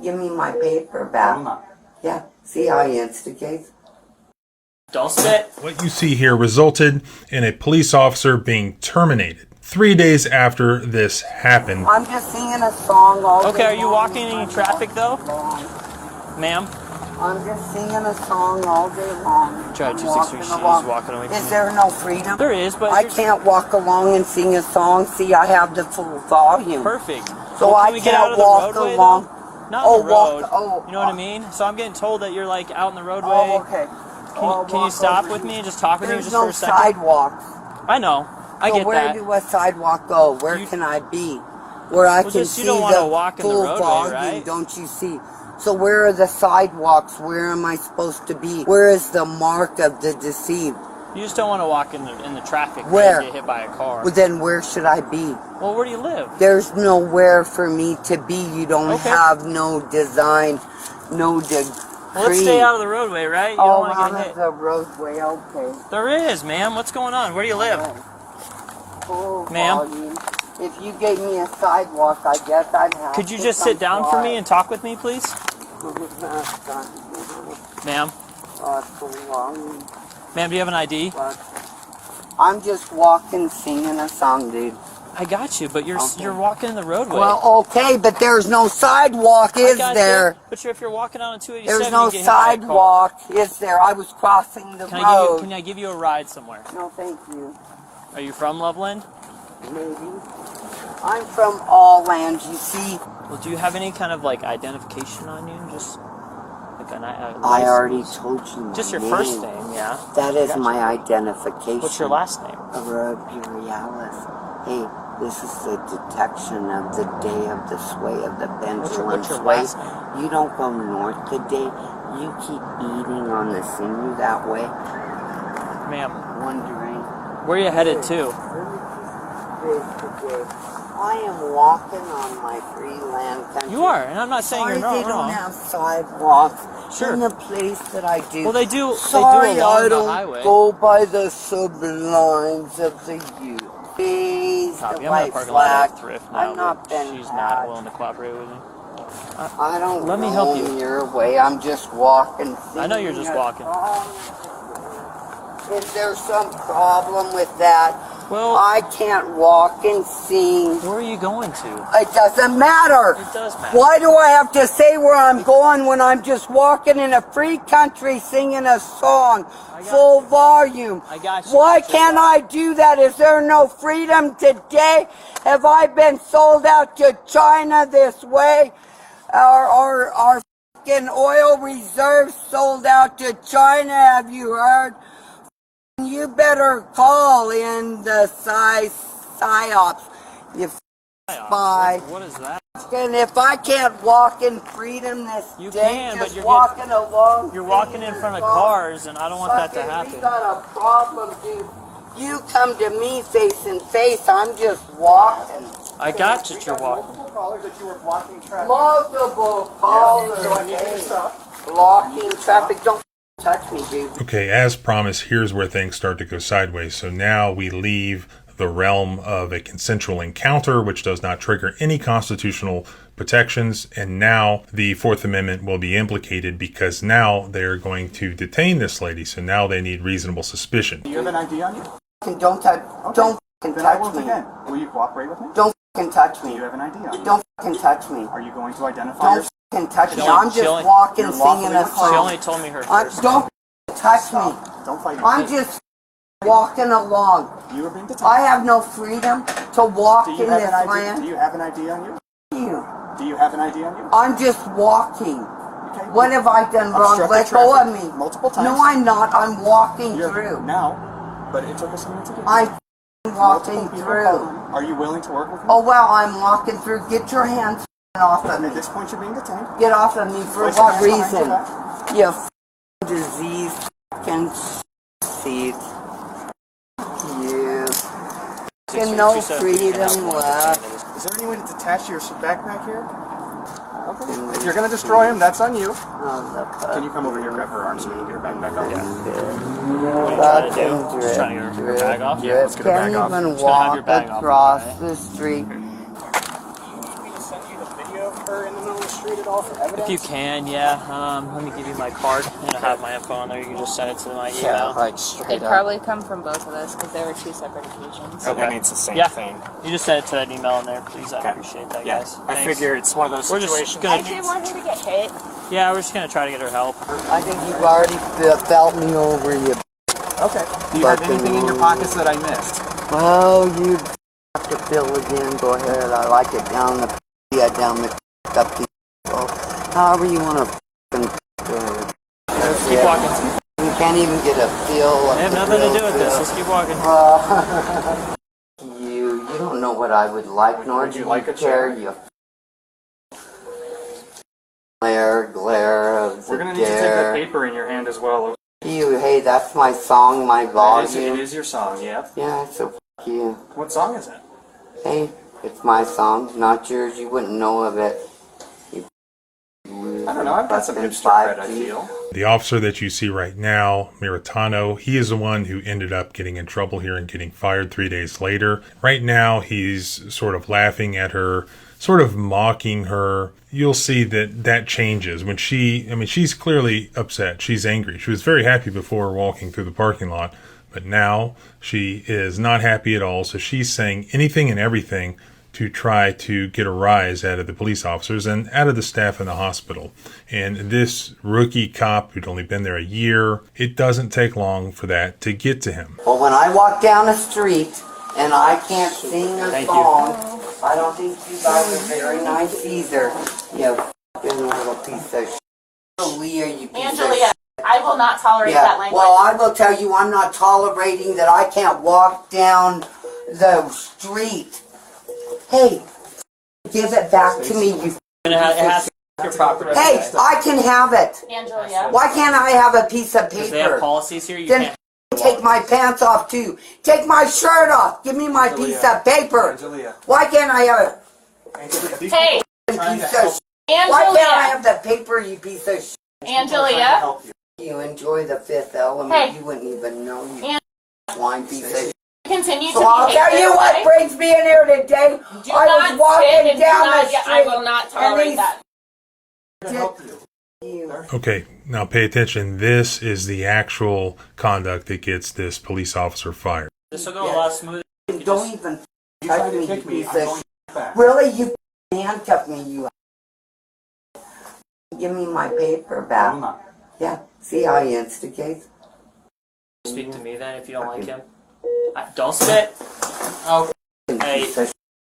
Give me my paper back. Yeah, see how he instigates? Don't spit. What you see here resulted in a police officer being terminated 3 days after this happened. I'm just singing a song all day. Okay, are you walking in any traffic though? Ma'am? I'm just singing a song all day long. Try 263, she's walking away from Is me. there no freedom? There is, but I can't walk along and sing a song. See, I have the full volume. Perfect. So well, I we get out can't of the walk roadway, along. though? Not on the road. You know what I mean? So I'm getting told that you're like out in the roadway. Oh, okay. Can you stop with me and just talk with me just for a There's second? no sidewalks. I know. I So get where that. do a sidewalk go? Where can I be? Where I can just see you don't want to the walk in the full roadway, volume, right? don't you see? So where are the sidewalks? Where am I supposed to be? Where is the mark of the deceived? You just don't want to walk in the traffic Where? and get hit by a car. Well, then where should I be? Well, where do you live? There's nowhere for me to be. You don't Okay. have no design, no degree. Well, let's stay out of the roadway, right? You don't Oh, want to out get of hit. the roadway, okay. There is, ma'am. What's going on? Where do you live? Full Ma'am? volume. If you gave me a sidewalk, I guess I'd have Could you to just sit down for me comply. and talk with me, please? Ma'am? Ma'am, do you have an ID? I'm just walking, singing a song, dude. I got you, but you're Okay. you're walking in the roadway. Well, okay, but there's no sidewalk, I is got there? you, but if you're walking on 287, There's no you get hit by a car. sidewalk, is there? I was crossing the road. Can I give you a ride somewhere? No, thank you. Are you from Loveland? Maybe. I'm from all lands, you see. Well, do you have any kind of like identification on you? Just like a I license? already told you my Just your name. first name, yeah. That is Gotcha. my identification. What's your last name? Aurora Borealis. Hey, this is the detection of the day of the sway of the pendulum what's your sway. last name? You don't go north today. You keep eating on the sinew that way. Ma'am, Wondering. where are you headed to? Today. I am walking on my free land country. You are, and I'm not saying Sorry you're not they don't wrong. have sidewalks Sure. in the place that I do. Well, they do. Sorry, they do along I the don't highway. go by the sublines of the youth. Raise Copy. the I'm in white the parking lot flag. of Thrift now. I'm not but been she's bad. not willing to cooperate with me. I don't Let me help roam you. your way. I'm just walking. I know you're just singing a walking. song. Is there some problem with that? Well, I can't walk and sing. where are you going to? It doesn't matter. It does matter. Why do I have to say where I'm going when I'm just walking in a free country singing a song, full volume? I got you. Why can't I do that? Is there no freedom today? Have I been sold out to China this way? Our fucking oil reserves sold out to China, have you heard? You better call in the PSYOPs, you spy. What is that? And if I can't walk in freedom this You day, can, but just you're walking along, You're walking in front of cars, and I don't want that to fucking, happen. We got a problem, dude. You come to me face and face. I'm just walking. I got you. You're walking. Multiple callers that you were blocking traffic. Multiple callers. So I need you to stop. Blocking traffic. Don't touch me, dude. Okay, as promised, here's where things start to go sideways. So now we leave the realm of a consensual encounter, which does not trigger any constitutional protections, and now the Fourth Amendment will be implicated because now they're going to detain this lady. So now they need reasonable suspicion. Do you have an ID on you? Don't touch. Okay. Don't fucking Then I touch won't me. again. Will you cooperate with me? Don't fucking touch Do you me. have an ID on you? Don't fucking touch me. Are you going to identify Don't yourself? fucking touch me. She I'm only- just walking, you're singing lawfully a with She only song. told me her first. Don't touch me. Don't fight me. I'm just walking along. You are being detained. I have no freedom to walk Do in you have this an ID? Do land. you have an ID on you? You. Do you have an ID on you? I'm just walking. Okay. What have I done wrong? Obstructed Let go of traffic me. multiple times. No, I'm not. I'm walking You're through. now, but it took us a minute to get I'm Multiple walking people through. called. Are you willing to work with me? Oh, well, I'm walking through. Get your hands off of me. At this point, you're being detained. Get off of me. For Place your what hands behind reason? your back. You disease fucking seed. You. Fucking no freedom left. Is there any way to detach your backpack here? Okay. If you're going to destroy him, that's on you. Can you come over here, grab her arm so we can get her backpack off? What are you trying to do? Just trying to get her bag off? Yeah, let's get her Can't bag off. even Just gonna have your walk bag off, across right? the street. Me to send you the video of her in the middle of the street at all for evidence? If you can, yeah. Let me give you my card, and I have my info on there. You can just send it to my email. Yeah, like straight It'd up. probably come from both of us because there were 2 separate occasions. Okay, I mean, it's the same Yeah. thing. You just send it to that email in there, please. I'd Okay. appreciate that, Yeah, guys. I Thanks. figure it's one of those We're just situations. gonna- I didn't want her to get hit. Yeah, we're just gonna try to get her help. I think you've already felt me over you. Okay. Do you have anything in your pockets that I missed? Well, you have to fill again. Go ahead. I like it down the down the up the. Well, however you want to. Let's keep walking. You can't even get a feel. I have nothing to do with this. Let's keep walking. You don't know what I would like, nor Would do you like a care. chair? You glare of We're the gonna need to take that dare. paper in your hand as well. You, hey, that's my song, my It volume. is your song, yeah. Yeah, so f you. What song is it? Hey, it's my song, not yours. You wouldn't know of it. I don't know, I've got some Fucking hipster cred, I 5G. feel. The officer that you see right now, Miritano, he is the one who ended up getting in trouble here and getting fired 3 days later. Right now, he's sort of laughing at her, sort of mocking her. You'll see that that changes when she's clearly upset. She's angry. She was very happy before walking through the parking lot, but now she is not happy at all. So she's saying anything and everything to try to get a rise out of the police officers and out of the staff in the hospital. And this rookie cop who'd only been there a year, it doesn't take long for that to get to him. Well, when I walk down the street and I can't sing a Thank you. song, I don't think you guys are very nice either. You fucking little piece of shit. Leah, you piece of Angelia, shit. I will not tolerate Yeah, that language. well, I will tell you, I'm not tolerating that I can't walk down the street. Hey, give it back to me, you. It has to be your property. Hey, I can have it. Angelia. Why can't I have a piece of Because they have paper? policies here. You Then can't. take my pants off too. Take my shirt off. Give me my piece of paper. Angelia. Why can't I have a Angelia, these Hey, people are trying to piece of help- shit? Why can't I Angelia. have the paper, you piece of shit? people are trying to Angelia. help you. You enjoy the Fifth Element. Hey. You wouldn't even know, you swine piece of shit. Continue to So I'll behave tell you this what way. brings me in here today. Do I not was spit walking and do down not the get- street. I will not tolerate these- that. To help you. You. Okay, now pay attention. This is the actual conduct that gets this police officer fired. This will go a lot smoother. Don't even You tried touch to me, kick you me, piece I'm of going shit. back. Really? You handcuffed me, you. Give me my paper back. I'm not. Yeah, see how he instigates? Speak to me then if you don't like him. Don't spit. Oh, hey,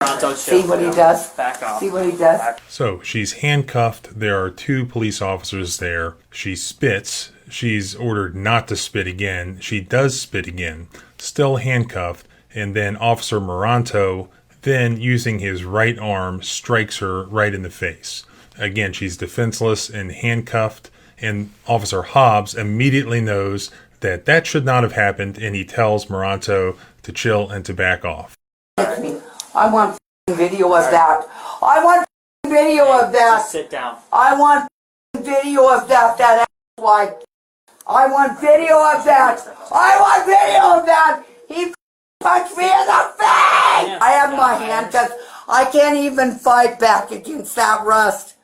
Toronto, See what he does? Back off. See what he does? So she's handcuffed. There are 2 police officers there. She spits. She's ordered not to spit again. She does spit again, still handcuffed. And then Officer Moranto, then using his right arm, strikes her right in the face. Again, she's defenseless and handcuffed. And Officer Hobbs immediately knows that that should not have happened. And he tells Moranto to chill and to back off. I want video of that. I want video of Just that. sit down. I want video of that. That like. I want video of that. I want video of that. He punched me in the face. I have my handcuffs. I can't even fight back against that rust.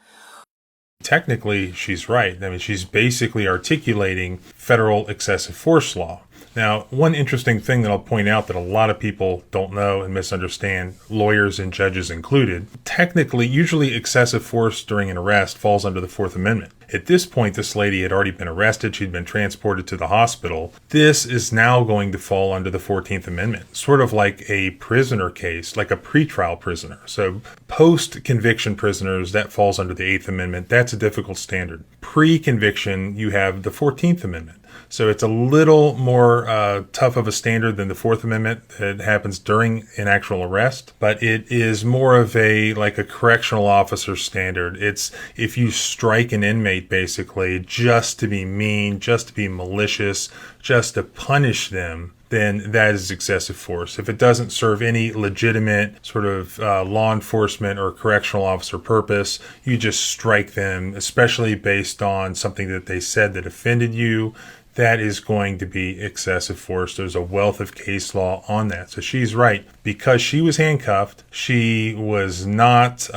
Technically, she's right. I mean, she's basically articulating federal excessive force law. Now, one interesting thing that I'll point out that a lot of people don't know and misunderstand, lawyers and judges included, technically, usually excessive force during an arrest falls under the Fourth Amendment. At this point, this lady had already been arrested. She'd been transported to the hospital. This is now going to fall under the 14th Amendment, sort of like a prisoner case, like a pretrial prisoner. So post-conviction prisoners, that falls under the 8th Amendment. That's a difficult standard. Pre-conviction, you have the 14th Amendment. So it's a little more tough of a standard than the Fourth Amendment that happens during an actual arrest, but it is more of a correctional officer standard. It's if you strike an inmate basically just to be mean, just to be malicious, just to punish them, then that is excessive force. If it doesn't serve any legitimate sort of law enforcement or correctional officer purpose, you just strike them, especially based on something that they said that offended you, that is going to be excessive force. There's a wealth of case law on that. So she's right. Because she was handcuffed, she was not,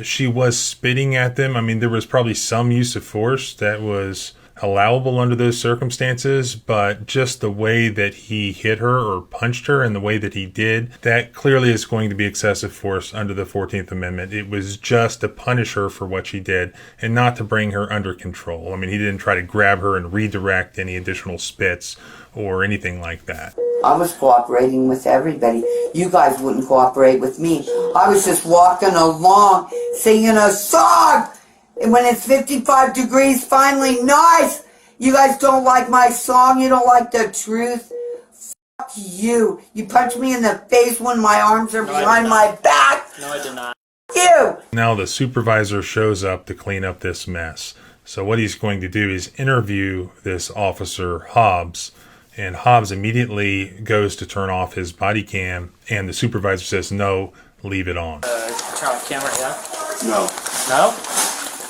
she was spitting at them. I mean, there was probably some use of force that was allowable under those circumstances, but just the way that he hit her or punched her and the way that he did, that clearly is going to be excessive force under the 14th Amendment. It was just to punish her for what she did and not to bring her under control. I mean, he didn't try to grab her and redirect any additional spits or anything like that. I was cooperating with everybody. You guys wouldn't cooperate with me. I was just walking along singing a song. And when it's 55 degrees, finally nice. You guys don't like my song. You don't like the truth. Fuck you. You punch me in the face when my arms are behind my back. No, I did not. You. Now the supervisor shows up to clean up this mess. So what he's going to do is interview this officer Hobbs. And Hobbs immediately goes to turn off his body cam. And the supervisor says, no, leave it on. Turn on the camera, yeah? No. No?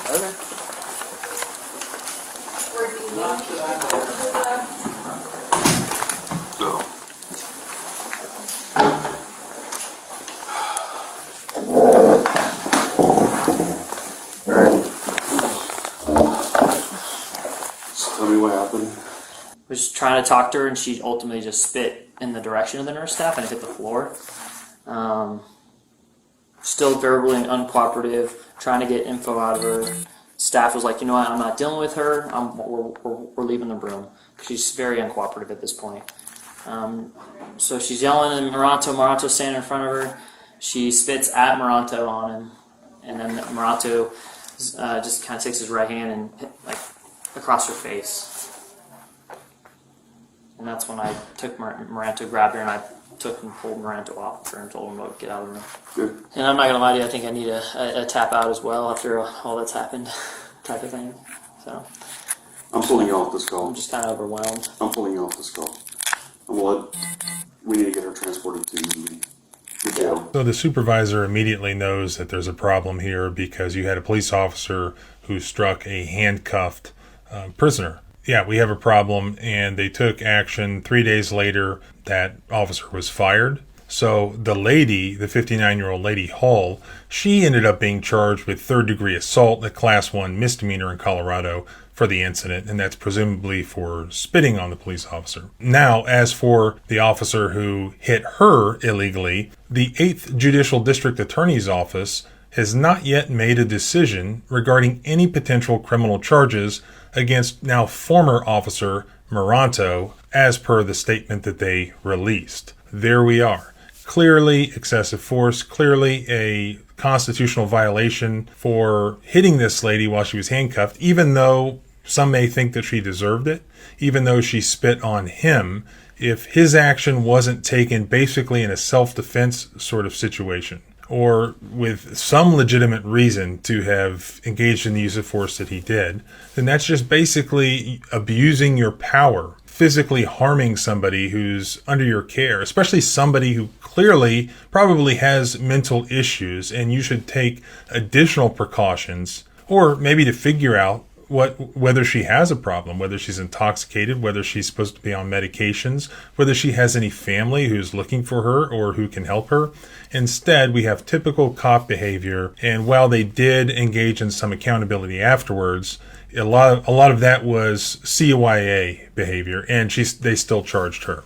Okay. Tell me what happened. Was trying to talk to her, and she ultimately just spit in the direction of the nurse staff, and it hit the floor. Still verbally uncooperative, trying to get info out of her. Staff was like, you know what, I'm not dealing with her. We're leaving the room. She's very uncooperative at this point. So she's yelling at Moranto. Moranto's standing in front of her. She spits at Moranto on him, and then Moranto just kind of takes his right hand and hit, like, across her face. And that's when I took Moranto, grabbed her, and I took and pulled Moranto off her and told him to get out of the room. Good. And I'm not gonna lie to you, I think I need a tap out as well after all that's happened, type of thing. So I'm pulling you off this call. I'm just kind of overwhelmed. I'm pulling you off this call. We need to get her transported to the jail. So the supervisor immediately knows that there's a problem here because you had a police officer who struck a handcuffed prisoner. Yeah, we have a problem, and they took action. 3 days later, that officer was fired. So the lady, the 59-year-old lady Hall, she ended up being charged with third-degree assault, a Class 1 misdemeanor in Colorado for the incident, and that's presumably for spitting on the police officer. Now, as for the officer who hit her illegally, the 8th Judicial District Attorney's Office has not yet made a decision regarding any potential criminal charges against now former officer Moranto, as per the statement that they released. There we are. Clearly excessive force, clearly a constitutional violation for hitting this lady while she was handcuffed, even though some may think that she deserved it, even though she spit on him, if his action wasn't taken basically in a self-defense sort of situation, or with some legitimate reason to have engaged in the use of force that he did, then that's just basically abusing your power, physically harming somebody who's under your care, especially somebody who clearly probably has mental issues, and you should take additional precautions, or maybe to figure out whether she has a problem, whether she's intoxicated, whether she's supposed to be on medications, whether she has any family who's looking for her or who can help her. Instead, we have typical cop behavior, and while they did engage in some accountability afterwards, a lot of that was CYA behavior, and they still charged her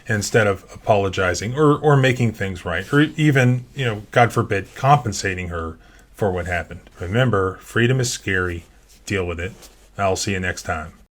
instead of apologizing or making things right, or even, God forbid, compensating her for what happened. Remember, freedom is scary. Deal with it. I'll see you next time.